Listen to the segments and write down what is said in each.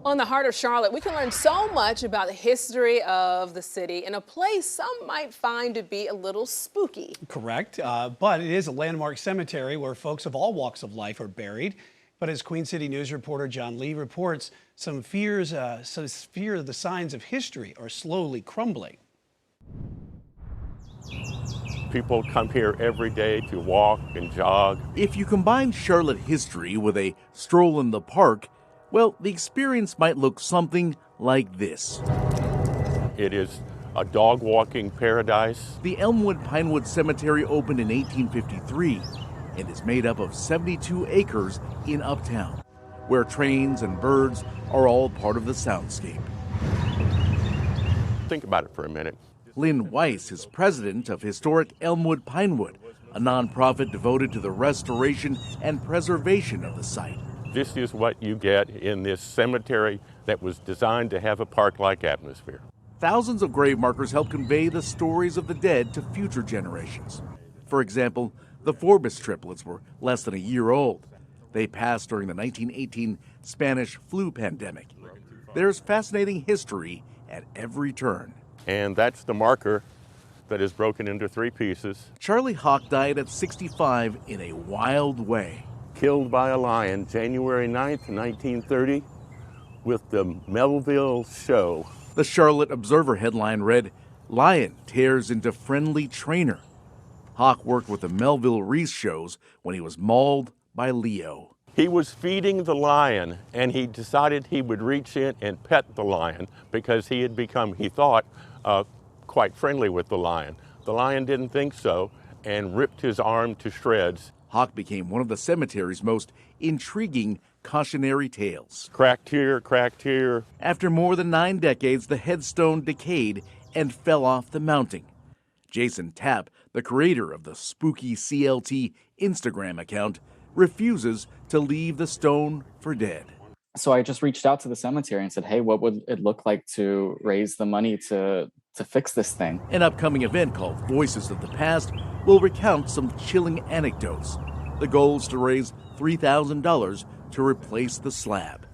On the heart of Charlotte, we can learn so much about the history of the city in a place some might find to be a little spooky. Correct, but it is a landmark cemetery where folks of all walks of life are buried. But as Queen City News reporter John Lee reports, some fear the signs of history are slowly crumbling. People come here every day to walk and jog. If you combine Charlotte history with a stroll in the park, well, the experience might look something like this. It is a dog walking paradise. The Elmwood Pinewood Cemetery opened in 1853 and is made up of 72 acres in Uptown, where trains and birds are all part of the soundscape. Think about it for a minute. Lynn Weiss is president of Historic Elmwood Pinewood, a nonprofit devoted to the restoration and preservation of the site. This is what you get in this cemetery that was designed to have a park-like atmosphere. Thousands of grave markers help convey the stories of the dead to future generations. For example, the Forbes triplets were less than a year old. They passed during the 1918 Spanish flu pandemic. There's fascinating history at every turn. And that's the marker that is broken into three pieces. Charlie Hawk died at 65 in a wild way. Killed by a lion January 9th, 1930, with the Melville Show. The Charlotte Observer headline read, "Lion tears into friendly trainer." Hawk worked with the Melville Reese shows when he was mauled by Leo. He was feeding the lion, and he decided he would reach in and pet the lion because he had become, he thought, quite friendly with the lion. The lion didn't think so and ripped his arm to shreds. Hawk became one of the cemetery's most intriguing cautionary tales. Cracked here, cracked here. After more than 9 decades, the headstone decayed and fell off the mounting. Jason Tapp, the creator of the spooky CLT Instagram account, refuses to leave the stone for dead. So I just reached out to the cemetery and said, hey, what would it look like to raise the money to fix this thing? An upcoming event called Voices of the Past will recount some chilling anecdotes. The goal is to raise $3,000 to replace the slab.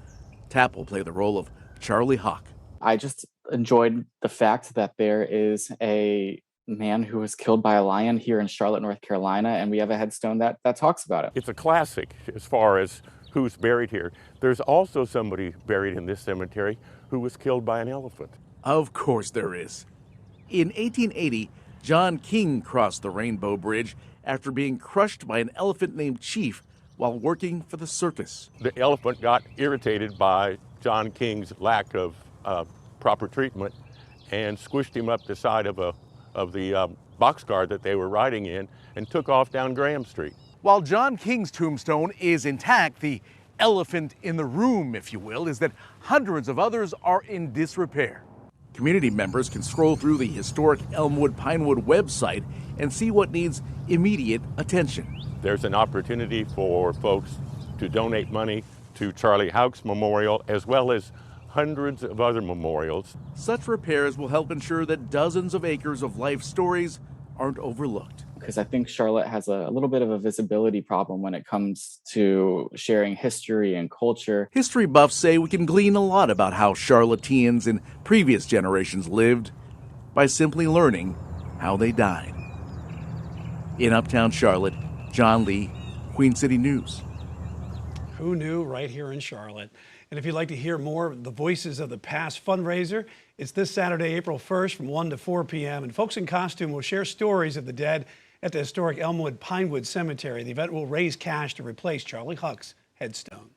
Tapp will play the role of Charlie Hawk. I just enjoyed the fact that there is a man who was killed by a lion here in Charlotte, North Carolina, and we have a headstone that talks about it. It's a classic as far as who's buried here. There's also somebody buried in this cemetery who was killed by an elephant. Of course there is. In 1880, John King crossed the Rainbow Bridge after being crushed by an elephant named Chief while working for the circus. The elephant got irritated by John King's lack of proper treatment and squished him up the side of the boxcar that they were riding in and took off down Graham Street. While John King's tombstone is intact, the elephant in the room, if you will, is that hundreds of others are in disrepair. Community members can scroll through the historic Elmwood Pinewood website and see what needs immediate attention. There's an opportunity for folks to donate money to Charlie Hawk's Memorial as well as hundreds of other memorials. Such repairs will help ensure that dozens of acres of life stories aren't overlooked. Because I think Charlotte has a little bit of a visibility problem when it comes to sharing history and culture. History buffs say we can glean a lot about how Charlotteans in previous generations lived by simply learning how they died. In Uptown Charlotte, John Lee, Queen City News. Who knew, right here in Charlotte. And if you'd like to hear more of the Voices of the Past fundraiser, it's this Saturday, April 1st from 1 to 4 p.m. And folks in costume will share stories of the dead at the historic Elmwood Pinewood Cemetery. The event will raise cash to replace Charlie Hawk's headstone.